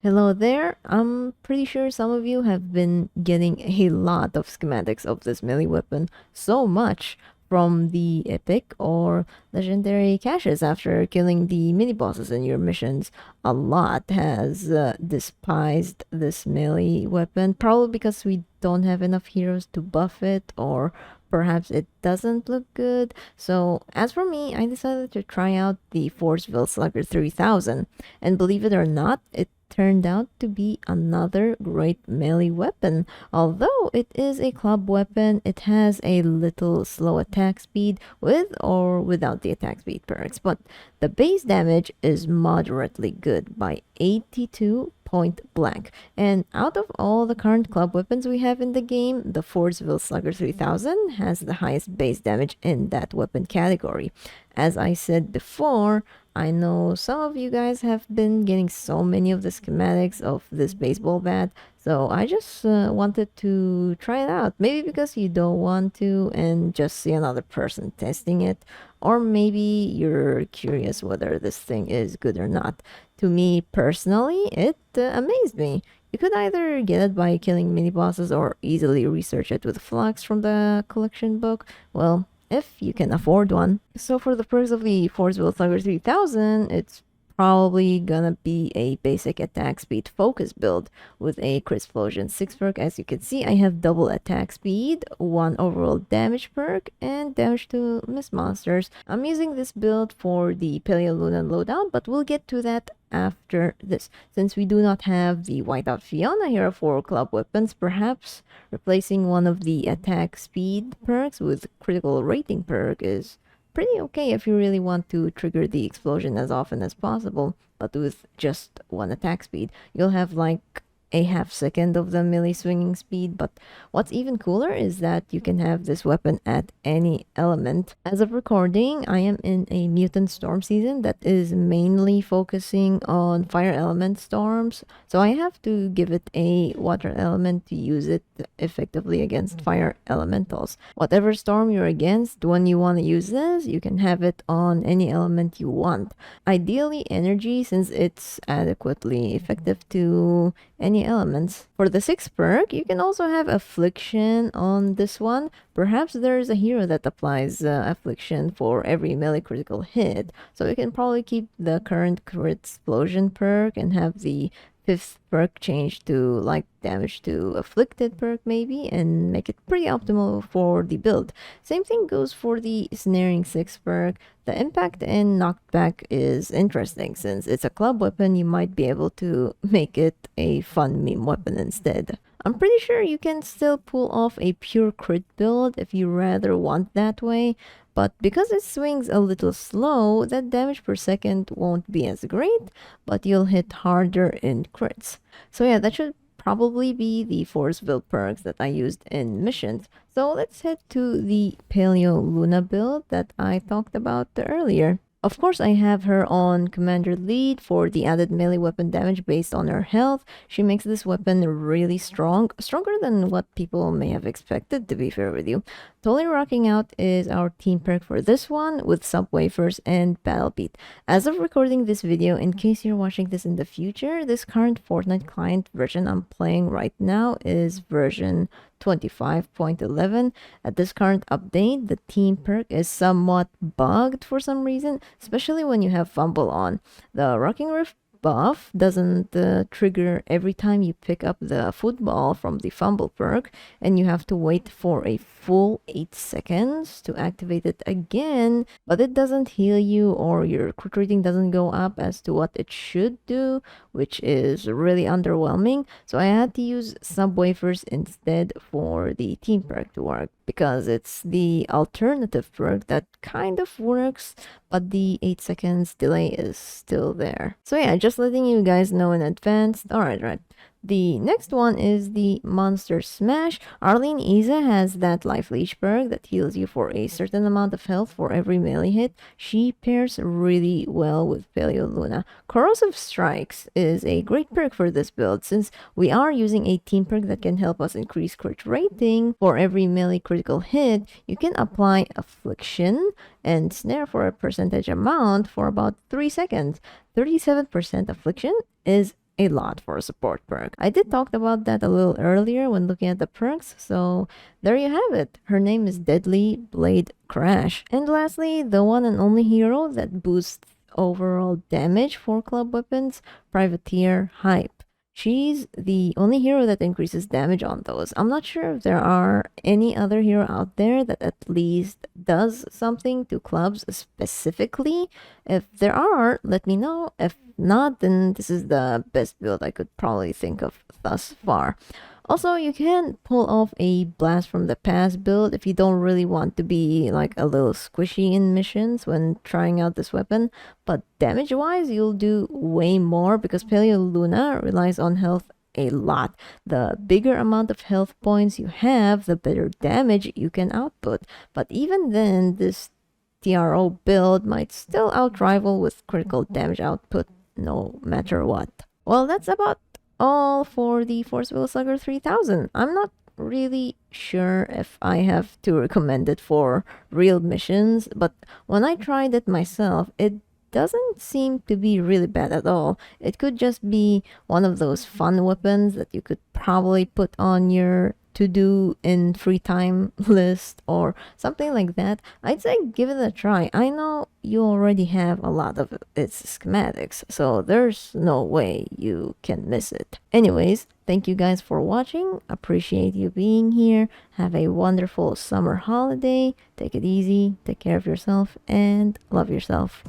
Hello there. I'm pretty sure some of you have been getting a lot of schematics of this melee weapon, so much from the epic or legendary caches after killing the mini bosses in your missions. A lot has despised this melee weapon, probably because we don't have enough heroes to buff it, or perhaps it doesn't look good. So, as for me, I decided to try out the FORTSVILLE Slugger 3000, and believe it or not, it turned out to be another great melee weapon. Although it is a club weapon, it has a little slow attack speed with or without the attack speed perks, but the base damage is moderately good by 82 point blank. And out of all the current club weapons we have in the game, the FORTSVILLE Slugger 3000 has the highest base damage in that weapon category. As I said before, I know some of you guys have been getting so many of the schematics of this baseball bat, so I just wanted to try it out. Maybe because you don't want to and just see another person testing it, or maybe you're curious whether this thing is good or not. To me personally, it amazed me. You could either get it by killing mini bosses or easily research it with Flux from the collection book. Well, if you can afford one. So for the perks of the FORTSVILLE Slugger 3000, it's probably gonna be a basic attack speed focus build with a crit explosion 6 perk. As you can see, I have double attack speed, 1 overall damage perk, and damage to miss monsters. I'm using this build for the Paleoluna loadout, but we'll get to that after this. Since we do not have the Whiteout Fiona here for club weapons, perhaps replacing one of the attack speed perks with critical rating perk is pretty okay if you really want to trigger the explosion as often as possible, but with just one attack speed. You'll have like a half second of the melee swinging speed, but what's even cooler is that you can have this weapon at any element. As of recording, I am in a mutant storm season that is mainly focusing on fire element storms, so I have to give it a water element to use it effectively against fire elementals. Whatever storm you're against, when you want to use this, you can have it on any element you want. Ideally energy, since it's adequately effective to any elements. For the 6th perk, you can also have Affliction on this one. Perhaps there's a hero that applies Affliction for every melee critical hit, so you can probably keep the current crit explosion perk and have the 5th perk change to like damage to afflicted perk maybe, and make it pretty optimal for the build. Same thing goes for the snaring 6th perk. The impact and knockback is interesting. Since it's a club weapon, you might be able to make it a fun meme weapon instead. I'm pretty sure you can still pull off a pure crit build if you rather want that way, but because it swings a little slow, that damage per second won't be as great, but you'll hit harder in crits. So yeah, that should probably be the FORTSVILLE perks that I used in missions. So let's head to the Paleoluna build that I talked about earlier. Of course, I have her on Commander Lead for the added melee weapon damage based on her health. She makes this weapon really strong, stronger than what people may have expected, to be fair with you. Totally rocking out is our team perk for this one with Subwafers and Battle Beat. As of recording this video, in case you're watching this in the future, this current Fortnite client version I'm playing right now is version 25.11. At this current update, the team perk is somewhat bugged for some reason, especially when you have Fumble on. The Rocking Rift buff doesn't trigger every time you pick up the football from the Fumble perk, and you have to wait for a full 8 seconds to activate it again, but it doesn't heal you or your crit rating doesn't go up as to what it should do, which is really underwhelming. So I had to use Subwafers instead for the team perk to work, because it's the alternative perk that kind of works, but the 8 seconds delay is still there. So yeah, just letting you guys know in advance. Alright. The next one is the Monster Smash. Arlene Isa has that Life Leech perk that heals you for a certain amount of health for every melee hit. She pairs really well with Paleoluna. Corrosive Strikes is a great perk for this build, since we are using a team perk that can help us increase crit rating for every melee critical hit. You can apply Affliction and Snare for a percentage amount for about 3 seconds. 37% Affliction is a lot for a support perk. I did talk about that a little earlier when looking at the perks, so there you have it. Her name is Deadly Blade Crash. And lastly, the one and only hero that boosts overall damage for club weapons, Privateer Hype. She's the only hero that increases damage on those. I'm not sure if there are any other hero out there that at least does something to clubs specifically. If there are, let me know. If not, then this is the best build I could probably think of thus far. Also, you can pull off a Blast from the Past build if you don't really want to be like a little squishy in missions when trying out this weapon, but damage-wise, you'll do way more because Paleo Luna relies on health a lot. The bigger amount of health points you have, the better damage you can output. But even then, this TRO build might still outrival with critical damage output no matter what. Well, that's about all for the FORTSVILLE SLUGGER 3000. I'm not really sure if I have to recommend it for real missions, but when I tried it myself, it doesn't seem to be really bad at all. It could just be one of those fun weapons that you could probably put on your to do in free time list or something like that. I'd say give it a try. I know you already have a lot of its schematics, so there's no way you can miss it. Anyways, thank you guys for watching. Appreciate you being here. Have a wonderful summer holiday. Take it easy, take care of yourself, and love yourself.